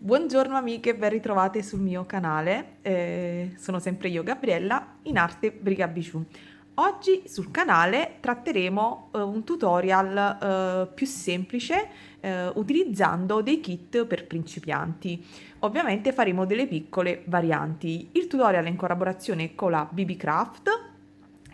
Buongiorno amiche, ben ritrovate sul mio canale. Sono sempre io, Gabriella, in arte Briga Bijou. Oggi sul canale tratteremo un tutorial più semplice utilizzando dei kit per principianti. Ovviamente faremo delle piccole varianti. Il tutorial è in collaborazione con la BB Craft,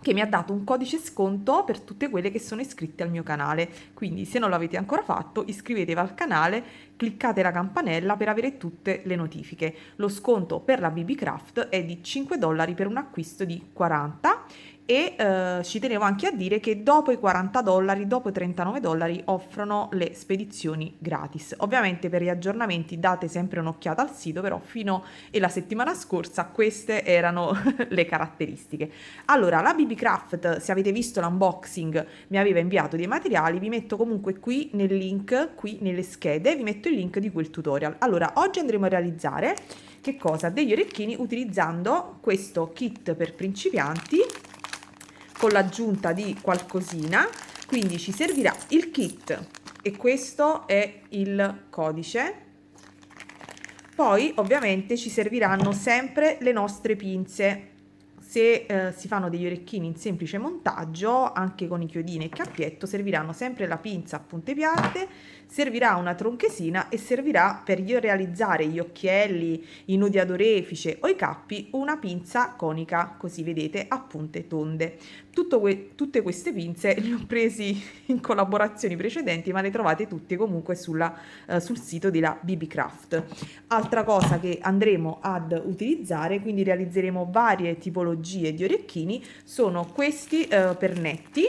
che mi ha dato un codice sconto per tutte quelle che sono iscritte al mio canale. Quindi se non l'avete ancora fatto, iscrivetevi al canale, cliccate la campanella per avere tutte le notifiche. Lo sconto per la BB Craft è di $5 per un acquisto di 40 e ci tenevo anche a dire che dopo i $40, dopo i $39 offrono le spedizioni gratis. Ovviamente per gli aggiornamenti date sempre un'occhiata al sito, però fino alla settimana scorsa queste erano le caratteristiche. Allora, la BB Craft, se avete visto l'unboxing, mi aveva inviato dei materiali, vi metto comunque qui nel link, qui nelle schede, vi metto il link di quel tutorial. Allora, oggi andremo a realizzare che cosa? Degli orecchini utilizzando questo kit per principianti con l'aggiunta di qualcosina, quindi ci servirà il kit e questo è il codice. Poi ovviamente ci serviranno sempre le nostre pinze. Se si fanno degli orecchini in semplice montaggio, anche con i chiodini e cappietto, serviranno sempre la pinza a punte piatte, servirà una tronchesina e servirà per realizzare gli occhielli, i nodi ad orefice o i cappi una pinza conica, così vedete, a punte tonde. Tutte queste pinze le ho presi in collaborazioni precedenti, ma le trovate tutte comunque sul sito della BB Craft. Altra cosa che andremo ad utilizzare, quindi realizzeremo varie tipologie di orecchini, sono questi pernetti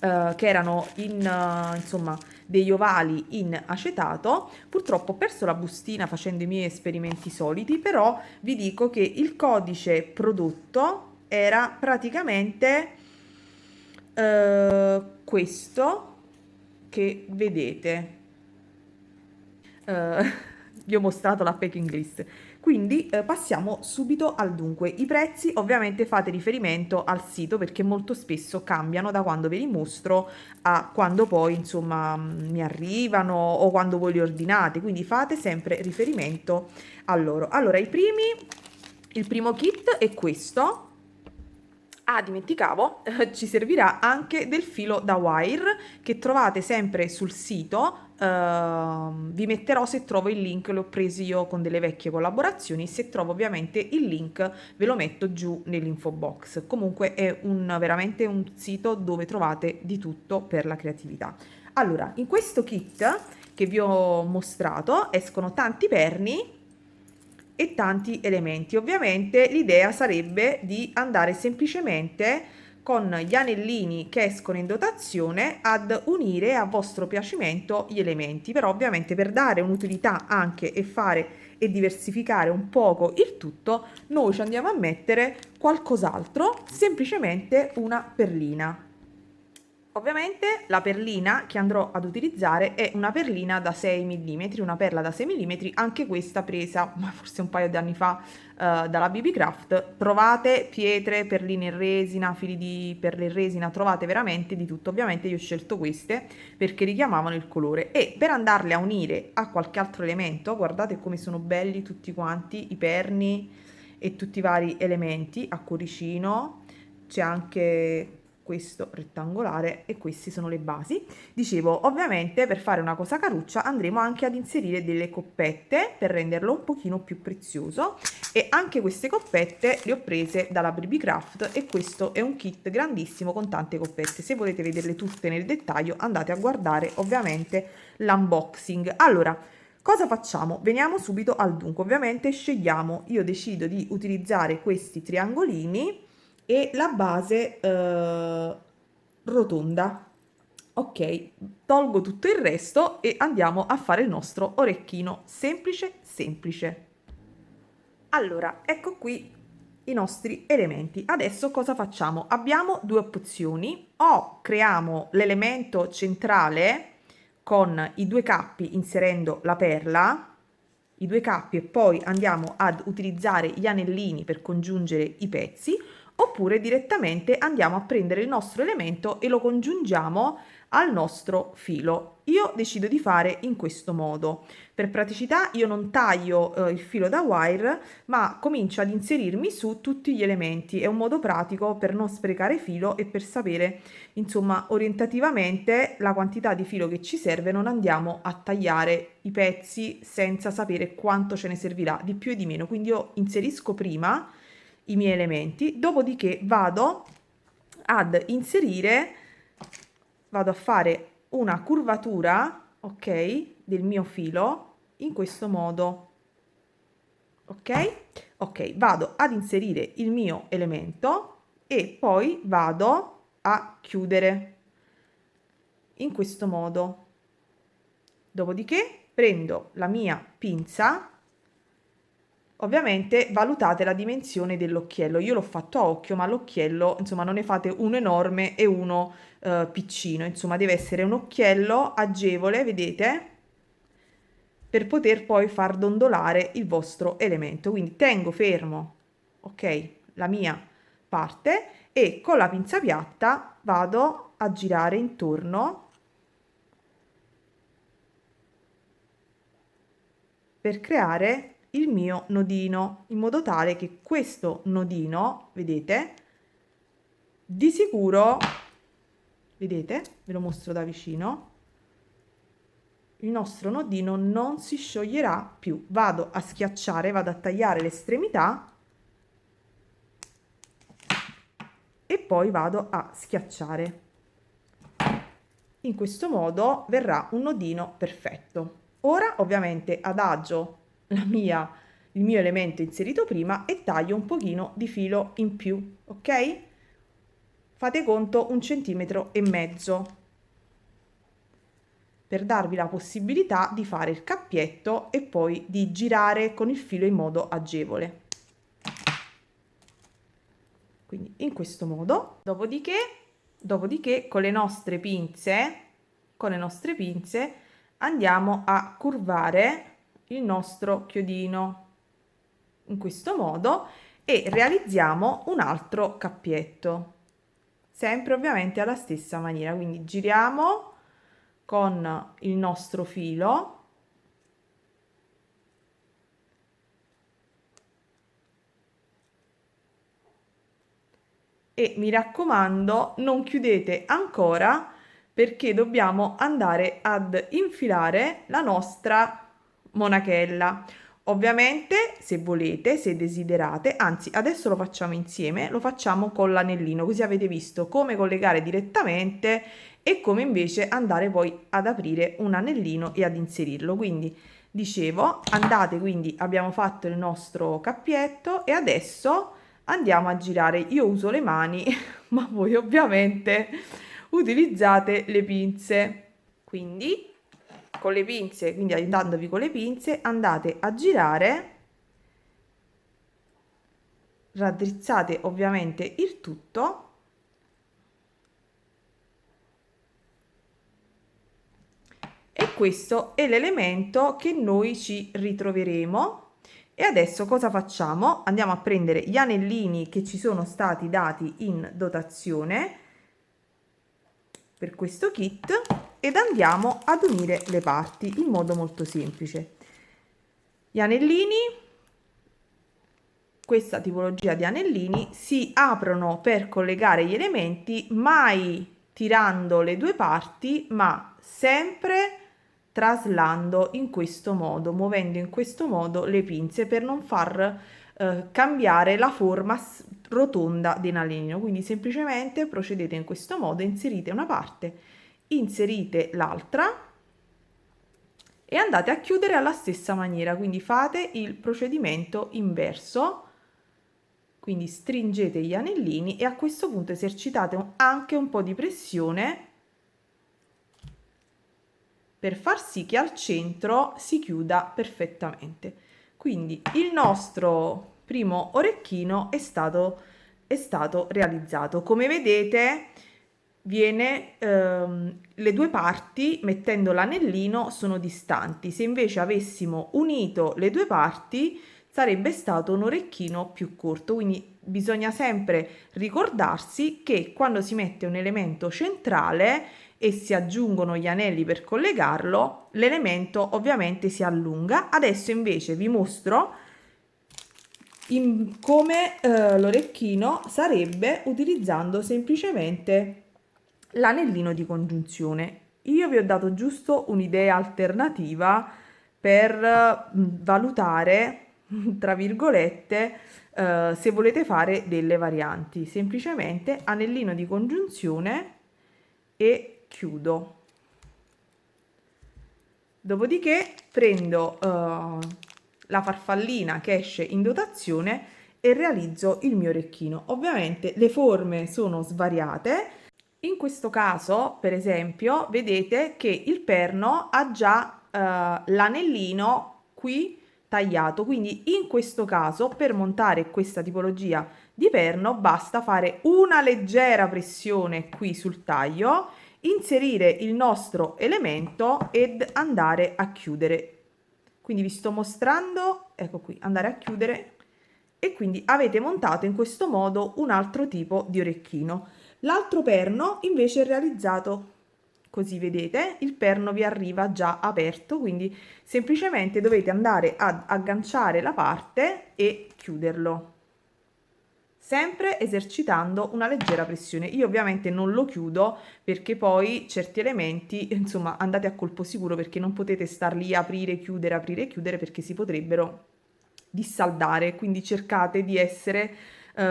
che erano insomma degli ovali in acetato. Purtroppo ho perso la bustina facendo i miei esperimenti soliti, però vi dico che il codice prodotto era praticamente questo che vedete. Vi ho mostrato la packing list. Quindi passiamo subito al dunque. I prezzi ovviamente fate riferimento al sito perché molto spesso cambiano da quando ve li mostro a quando poi insomma mi arrivano o quando voi li ordinate, quindi fate sempre riferimento a loro. Allora, il primo kit è questo. Ah, dimenticavo, ci servirà anche del filo da wire che trovate sempre sul sito. Vi metterò se trovo il link, l'ho preso io con delle vecchie collaborazioni. Se trovo ovviamente il link ve lo metto giù nell'info box. Comunque è veramente un sito dove trovate di tutto per la creatività. Allora, in questo kit che vi ho mostrato escono tanti perni e tanti elementi. Ovviamente l'idea sarebbe di andare semplicemente con gli anellini che escono in dotazione ad unire a vostro piacimento gli elementi, però ovviamente per dare un'utilità anche e fare e diversificare un poco il tutto, noi ci andiamo a mettere qualcos'altro, semplicemente una perlina. Ovviamente la perlina che andrò ad utilizzare è una perlina da 6 mm, una perla da 6 mm, anche questa presa ma forse un paio di anni fa dalla BB Craft. Trovate pietre, perline in resina, fili di perle in resina, trovate veramente di tutto. Ovviamente io ho scelto queste perché richiamavano il colore e per andarle a unire a qualche altro elemento, guardate come sono belli tutti quanti i perni e tutti i vari elementi a cuoricino. C'è anche questo rettangolare e queste sono le basi. Dicevo, ovviamente per fare una cosa caruccia andremo anche ad inserire delle coppette per renderlo un pochino più prezioso, e anche queste coppette le ho prese dalla BB Craft e questo è un kit grandissimo con tante coppette. Se volete vederle tutte nel dettaglio andate a guardare ovviamente l'unboxing. Allora, cosa facciamo? Veniamo subito al dunque. Ovviamente scegliamo, io decido di utilizzare questi triangolini e la base rotonda. Ok, tolgo tutto il resto e andiamo a fare il nostro orecchino semplice semplice. Allora, ecco qui i nostri elementi. Adesso cosa facciamo? Abbiamo due opzioni: o creiamo l'elemento centrale con i due cappi inserendo la perla, i due cappi, e poi andiamo ad utilizzare gli anellini per congiungere i pezzi, oppure direttamente andiamo a prendere il nostro elemento e lo congiungiamo al nostro filo. Io decido di fare in questo modo. Per praticità io non taglio il filo da wire, ma comincio ad inserirmi su tutti gli elementi. È un modo pratico per non sprecare filo e per sapere, insomma, orientativamente la quantità di filo che ci serve. Non andiamo a tagliare i pezzi senza sapere quanto ce ne servirà, di più e di meno. Quindi io inserisco prima i miei elementi, dopodiché vado ad inserire, vado a fare una curvatura, ok, del mio filo in questo modo. Ok? Ok, vado ad inserire il mio elemento e poi vado a chiudere in questo modo. Dopodiché prendo la mia pinza. Ovviamente valutate la dimensione dell'occhiello. Io l'ho fatto a occhio, ma l'occhiello, insomma, non ne fate uno enorme e uno piccino. Insomma, deve essere un occhiello agevole, vedete? Per poter poi far dondolare il vostro elemento. Quindi tengo fermo, ok, la mia parte e con la pinza piatta vado a girare intorno per creare il mio nodino, in modo tale che questo nodino, vedete, di sicuro, vedete, ve lo mostro da vicino, il nostro nodino non si scioglierà più. Vado a schiacciare, vado a tagliare l'estremità e poi vado a schiacciare. In questo modo verrà un nodino perfetto. Ora ovviamente adagio il mio elemento inserito prima e taglio un pochino di filo in più, ok? Fate conto 1,5 cm per darvi la possibilità di fare il cappietto e poi di girare con il filo in modo agevole. Quindi in questo modo, dopodiché con le nostre pinze andiamo a curvare il nostro chiodino in questo modo e realizziamo un altro cappietto, sempre ovviamente alla stessa maniera. Quindi giriamo con il nostro filo e mi raccomando non chiudete ancora, perché dobbiamo andare ad infilare la nostra monachella. Ovviamente, se volete, se desiderate, anzi adesso lo facciamo insieme, lo facciamo con l'anellino, così avete visto come collegare direttamente e come invece andare poi ad aprire un anellino e ad inserirlo. Quindi dicevo, andate, quindi abbiamo fatto il nostro cappietto e adesso andiamo a girare. Io uso le mani, ma voi ovviamente utilizzate le pinze. Quindi con le pinze, quindi aiutandovi con le pinze, andate a girare, raddrizzate ovviamente il tutto e questo è l'elemento che noi ci ritroveremo. E adesso cosa facciamo? Andiamo a prendere gli anellini che ci sono stati dati in dotazione per questo kit ed andiamo ad unire le parti in modo molto semplice. Gli anellini, questa tipologia di anellini, si aprono per collegare gli elementi, mai tirando le due parti, ma sempre traslando in questo modo, muovendo in questo modo le pinze per non far cambiare la forma rotonda dell'anellino. Quindi semplicemente procedete in questo modo, inserite una parte, inserite l'altra e andate a chiudere alla stessa maniera, quindi fate il procedimento inverso, quindi stringete gli anellini e a questo punto esercitate anche un po' di pressione per far sì che al centro si chiuda perfettamente. Quindi il nostro primo orecchino è stato realizzato. Come vedete, le due parti, mettendo l'anellino, sono distanti. Se invece avessimo unito le due parti, sarebbe stato un orecchino più corto. Quindi bisogna sempre ricordarsi che quando si mette un elemento centrale e si aggiungono gli anelli per collegarlo, l'elemento ovviamente si allunga. Adesso invece vi mostro come l'orecchino sarebbe utilizzando semplicemente l'anellino di congiunzione. Io vi ho dato giusto un'idea alternativa per valutare, tra virgolette, se volete fare delle varianti. Semplicemente anellino di congiunzione e chiudo. Dopodiché prendo la farfallina che esce in dotazione e realizzo il mio orecchino. Ovviamente le forme sono svariate. In questo caso, per esempio, vedete che il perno ha già l'anellino qui tagliato, quindi in questo caso per montare questa tipologia di perno basta fare una leggera pressione qui sul taglio, inserire il nostro elemento ed andare a chiudere. Quindi vi sto mostrando, ecco qui, andare a chiudere, e quindi avete montato in questo modo un altro tipo di orecchino. L'altro perno invece è realizzato così, vedete, il perno vi arriva già aperto, quindi semplicemente dovete andare ad agganciare la parte e chiuderlo, sempre esercitando una leggera pressione. Io ovviamente non lo chiudo perché poi certi elementi, insomma, andate a colpo sicuro, perché non potete star lì aprire, chiudere, perché si potrebbero dissaldare, quindi cercate di essere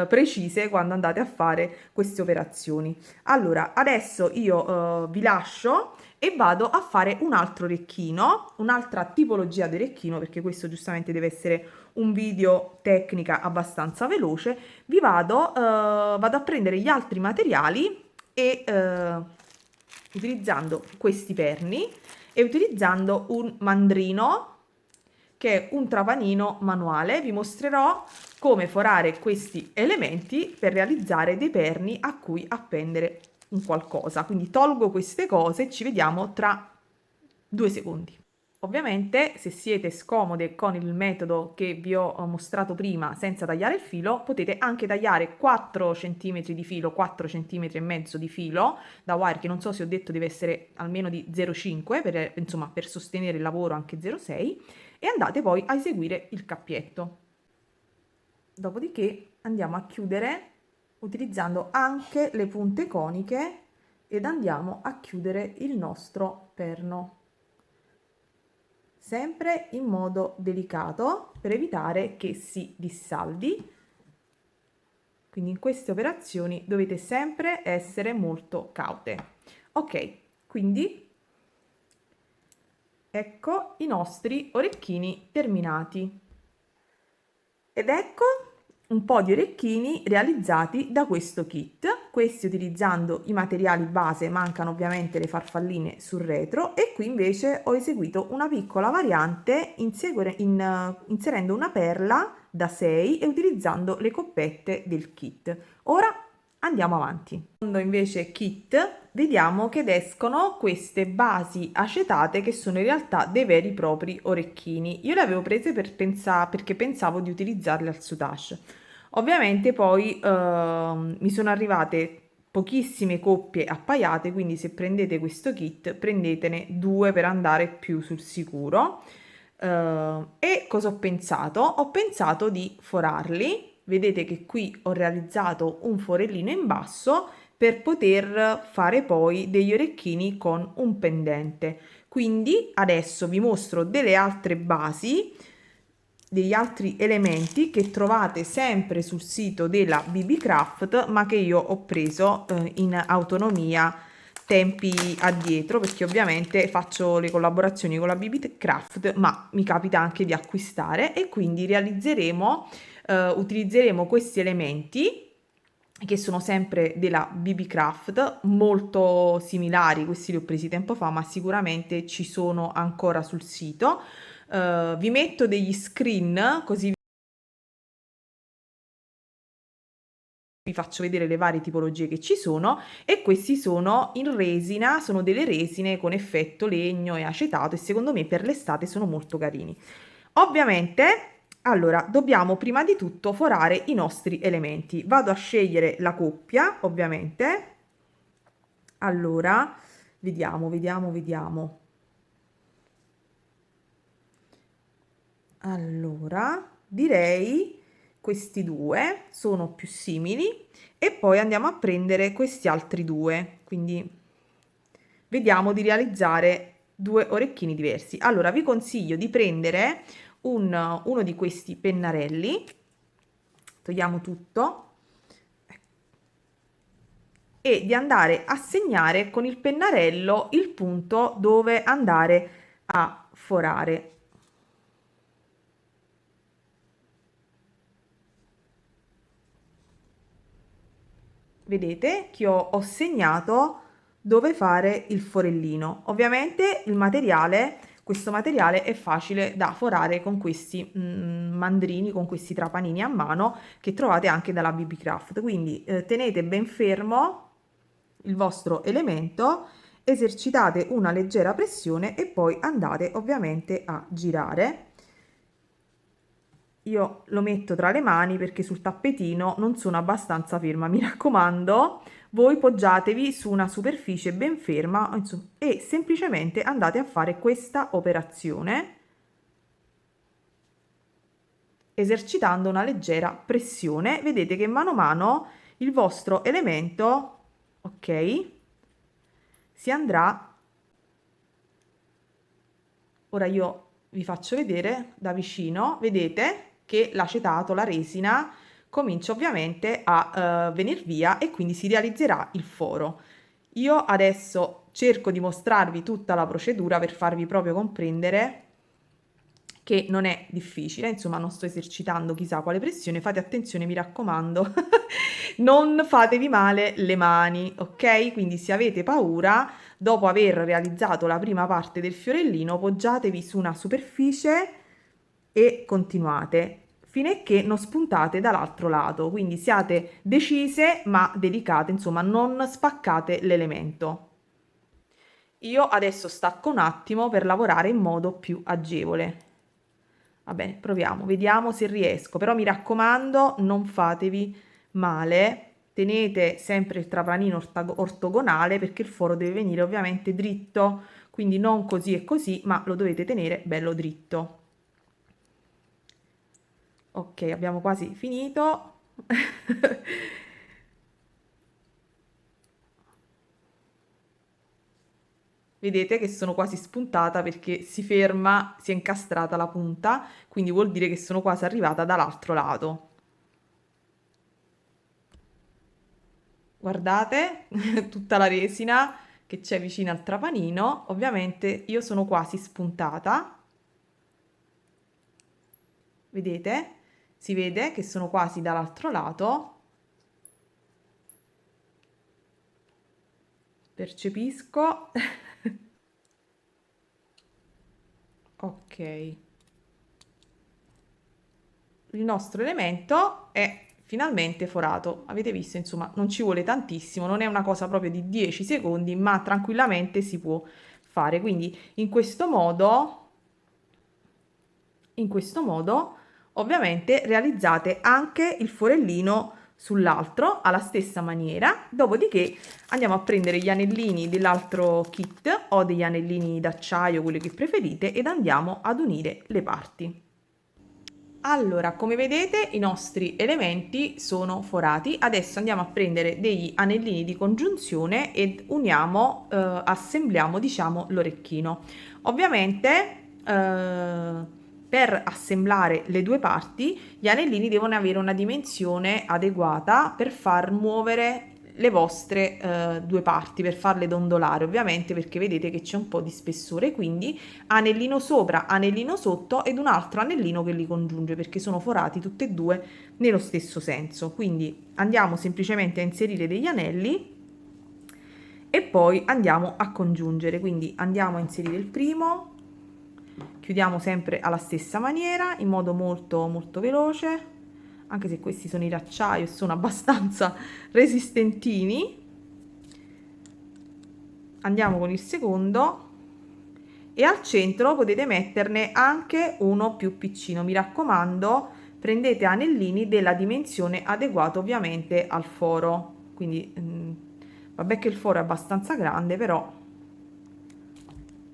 precise quando andate a fare queste operazioni. Allora, adesso io vi lascio e vado a fare un altro orecchino, un'altra tipologia di orecchino, perché questo giustamente deve essere un video tecnica abbastanza veloce. Vi vado a prendere gli altri materiali e utilizzando questi perni e utilizzando un mandrino, che è un trapanino manuale, vi mostrerò come forare questi elementi per realizzare dei perni a cui appendere un qualcosa. Quindi tolgo queste cose e ci vediamo tra 2 secondi. Ovviamente, se siete scomode con il metodo che vi ho mostrato prima senza tagliare il filo, potete anche tagliare 4 cm di filo, 4 cm e mezzo di filo da wire, che non so se ho detto deve essere almeno di 0,5 per, insomma, per sostenere il lavoro, anche 0,6, e andate poi a eseguire il cappietto. Dopodiché andiamo a chiudere utilizzando anche le punte coniche ed andiamo a chiudere il nostro perno, sempre in modo delicato per evitare che si dissaldi. Quindi in queste operazioni dovete sempre essere molto caute. Ok, quindi ecco i nostri orecchini terminati. Ed ecco un po' di orecchini realizzati da questo kit. Questi utilizzando i materiali base, mancano ovviamente le farfalline sul retro, e qui invece ho eseguito una piccola variante inserendo una perla da 6 e utilizzando le coppette del kit. Ora andiamo avanti. Secondo invece kit, vediamo che escono queste basi acetate che sono in realtà dei veri e propri orecchini. Io le avevo prese perché pensavo di utilizzarle al soutache. Ovviamente poi mi sono arrivate pochissime coppie appaiate, quindi se prendete questo kit prendetene 2 per andare più sul sicuro. E cosa ho pensato? Ho pensato di forarli. Vedete che qui ho realizzato un forellino in basso per poter fare poi degli orecchini con un pendente. Quindi adesso vi mostro delle altre basi, degli altri elementi che trovate sempre sul sito della BB Craft, ma che io ho preso in autonomia tempi addietro, perché ovviamente faccio le collaborazioni con la BB Craft, ma mi capita anche di acquistare, e quindi utilizzeremo questi elementi che sono sempre della BB Craft, molto similari. Questi li ho presi tempo fa, ma sicuramente ci sono ancora sul sito. Vi metto degli screen così vi faccio vedere le varie tipologie che ci sono, e questi sono in resina, sono delle resine con effetto legno e acetato, e secondo me per l'estate sono molto carini. Ovviamente Allora, dobbiamo prima di tutto forare i nostri elementi. Vado a scegliere la coppia, ovviamente. Allora, vediamo. Allora, direi questi due sono più simili e poi andiamo a prendere questi altri due, quindi vediamo di realizzare due orecchini diversi. Allora, vi consiglio di prendere uno di questi pennarelli, togliamo tutto, e di andare a segnare con il pennarello il punto dove andare a forare. Vedete che ho segnato dove fare il forellino. Ovviamente il materiale, questo materiale è facile da forare con questi mandrini, con questi trapanini a mano che trovate anche dalla BB Craft. Quindi tenete ben fermo il vostro elemento, esercitate una leggera pressione e poi andate ovviamente a girare. Io lo metto tra le mani perché sul tappetino non sono abbastanza ferma, mi raccomando, voi poggiatevi su una superficie ben ferma, insomma, e semplicemente andate a fare questa operazione esercitando una leggera pressione. Vedete che mano a mano il vostro elemento, ok, si andrà. Ora io vi faccio vedere da vicino, vedete che l'acetato, la resina, comincia ovviamente a venire via e quindi si realizzerà il foro. Io adesso cerco di mostrarvi tutta la procedura per farvi proprio comprendere che non è difficile, insomma non sto esercitando chissà quale pressione, fate attenzione, mi raccomando, non fatevi male le mani, ok? Quindi se avete paura, dopo aver realizzato la prima parte del fiorellino, poggiatevi su una superficie e continuate fino a che non spuntate dall'altro lato, quindi siate decise ma delicate, insomma non spaccate l'elemento. Io adesso stacco un attimo per lavorare in modo più agevole. Va bene, proviamo, vediamo se riesco, però mi raccomando, non fatevi male, tenete sempre il trapanino ortogonale perché il foro deve venire ovviamente dritto, quindi non così e così, ma lo dovete tenere bello dritto. Ok, abbiamo quasi finito. Vedete che sono quasi spuntata perché si ferma, si è incastrata la punta, quindi vuol dire che sono quasi arrivata dall'altro lato. Guardate tutta la resina che c'è vicino al trapanino, ovviamente io sono quasi spuntata, vedete? Si vede che sono quasi dall'altro lato, percepisco, ok. Il nostro elemento è finalmente forato. Avete visto, insomma, non ci vuole tantissimo, non è una cosa proprio di 10 secondi, ma tranquillamente si può fare. Quindi in questo modo, ovviamente realizzate anche il forellino sull'altro alla stessa maniera. Dopodiché andiamo a prendere gli anellini dell'altro kit o degli anellini d'acciaio, quelli che preferite, ed andiamo ad unire le parti. Allora, come vedete, i nostri elementi sono forati. Adesso andiamo a prendere degli anellini di congiunzione ed uniamo, assembliamo, diciamo, l'orecchino. Ovviamente, per assemblare le due parti, gli anellini devono avere una dimensione adeguata per far muovere le vostre due parti, per farle dondolare, ovviamente, perché vedete che c'è un po' di spessore, quindi anellino sopra, anellino sotto ed un altro anellino che li congiunge perché sono forati tutti e due nello stesso senso. Quindi andiamo semplicemente a inserire degli anelli e poi andiamo a congiungere. Quindi andiamo a inserire il primo, chiudiamo sempre alla stessa maniera in modo molto veloce, anche se questi sono in acciaio e sono abbastanza resistentini. Andiamo con il secondo e al centro potete metterne anche uno più piccino. Mi raccomando, prendete anellini della dimensione adeguata ovviamente al foro, quindi vabbè che il foro è abbastanza grande, però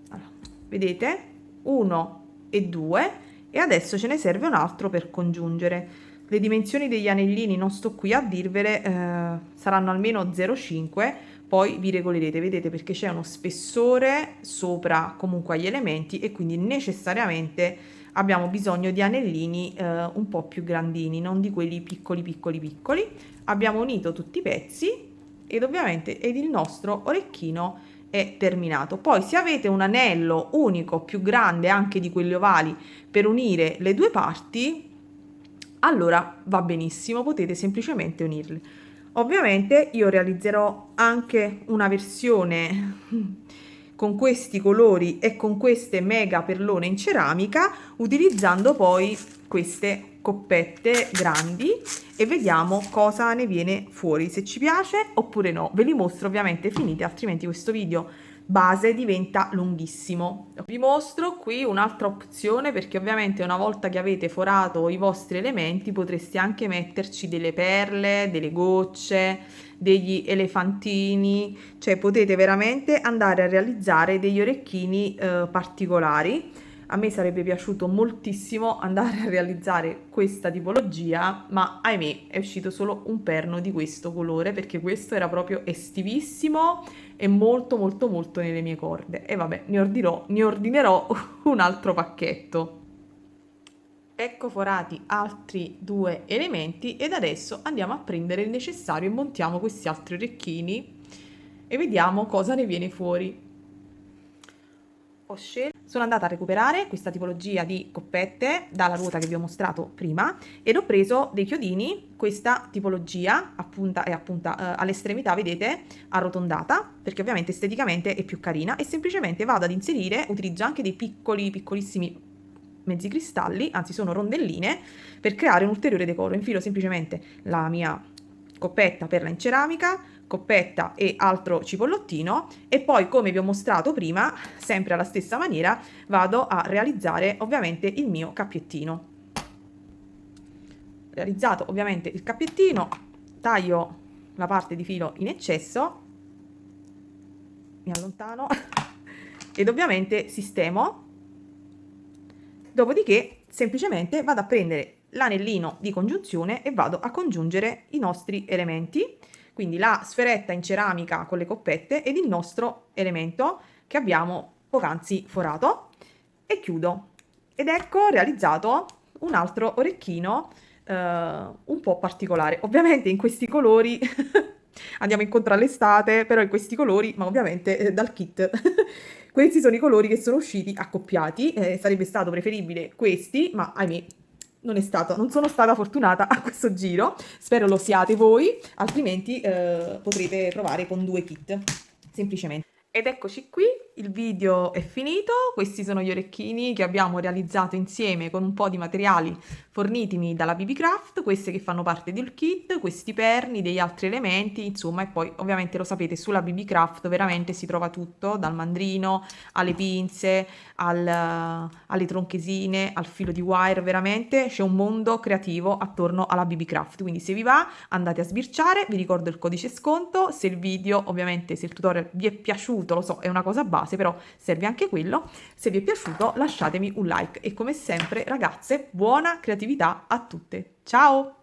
allora, vedete, 1 e 2, e adesso ce ne serve un altro per congiungere. Le dimensioni degli anellini non sto qui a dirvele, saranno almeno 0,5, poi vi regolerete, vedete, perché c'è uno spessore sopra comunque agli elementi e quindi necessariamente abbiamo bisogno di anellini un po' più grandini, non di quelli piccoli piccoli piccoli. Abbiamo unito tutti i pezzi ed ovviamente il nostro orecchino è terminato. Poi se avete un anello unico più grande anche di quelli ovali per unire le due parti, allora va benissimo, potete semplicemente unirli. Ovviamente io realizzerò anche una versione con questi colori e con queste mega perlone in ceramica, utilizzando poi queste coppette grandi, e vediamo cosa ne viene fuori, se ci piace oppure no. Ve li mostro ovviamente finiti, altrimenti questo video base diventa lunghissimo. Vi mostro qui un'altra opzione, perché ovviamente una volta che avete forato i vostri elementi potreste anche metterci delle perle, delle gocce, degli elefantini, cioè potete veramente andare a realizzare degli orecchini particolari. A me sarebbe piaciuto moltissimo andare a realizzare questa tipologia, ma ahimè è uscito solo un perno di questo colore, perché questo era proprio estivissimo e molto molto molto nelle mie corde. E vabbè, ne ordinerò un altro pacchetto. Ecco forati altri due elementi ed adesso andiamo a prendere il necessario e montiamo questi altri orecchini e vediamo cosa ne viene fuori. Sono andata a recuperare questa tipologia di coppette dalla ruota che vi ho mostrato prima ed ho preso dei chiodini, questa tipologia appunta all'estremità, vedete, arrotondata, perché ovviamente esteticamente è più carina, e semplicemente vado ad inserire, utilizzo anche dei piccolissimi mezzi cristalli, anzi sono rondelline, per creare un ulteriore decoro. Infilo semplicemente la mia coppetta perla in ceramica, coppetta e altro cipollottino, e poi, come vi ho mostrato prima, sempre alla stessa maniera vado a realizzare ovviamente il mio cappiettino. Realizzato ovviamente il cappiettino, taglio la parte di filo in eccesso, mi allontano ed ovviamente sistemo. Dopodiché semplicemente vado a prendere l'anellino di congiunzione e vado a congiungere i nostri elementi, quindi la sferetta in ceramica con le coppette ed il nostro elemento che abbiamo poc'anzi forato, e chiudo. Ed ecco realizzato un altro orecchino un po' particolare. Ovviamente in questi colori andiamo incontro all'estate, però in questi colori, ma ovviamente dal kit. Questi sono i colori che sono usciti accoppiati, sarebbe stato preferibile questi, ma ahimè non sono stata fortunata a questo giro. Spero lo siate voi, altrimenti potrete provare con 2 kit, semplicemente. Ed eccoci qui, il video è finito. Questi sono gli orecchini che abbiamo realizzato insieme con un po' di materiali fornitimi dalla BB Craft, queste che fanno parte del kit, questi perni, degli altri elementi, insomma, e poi ovviamente lo sapete, sulla BB Craft veramente si trova tutto, dal mandrino alle pinze, alle tronchesine, al filo di wire, veramente c'è un mondo creativo attorno alla BB Craft, quindi se vi va andate a sbirciare, vi ricordo il codice sconto, se il video, ovviamente se il tutorial vi è piaciuto, lo so, è una cosa base, però serve anche quello, se vi è piaciuto lasciatemi un like e come sempre ragazze, buona creatività a tutte, ciao!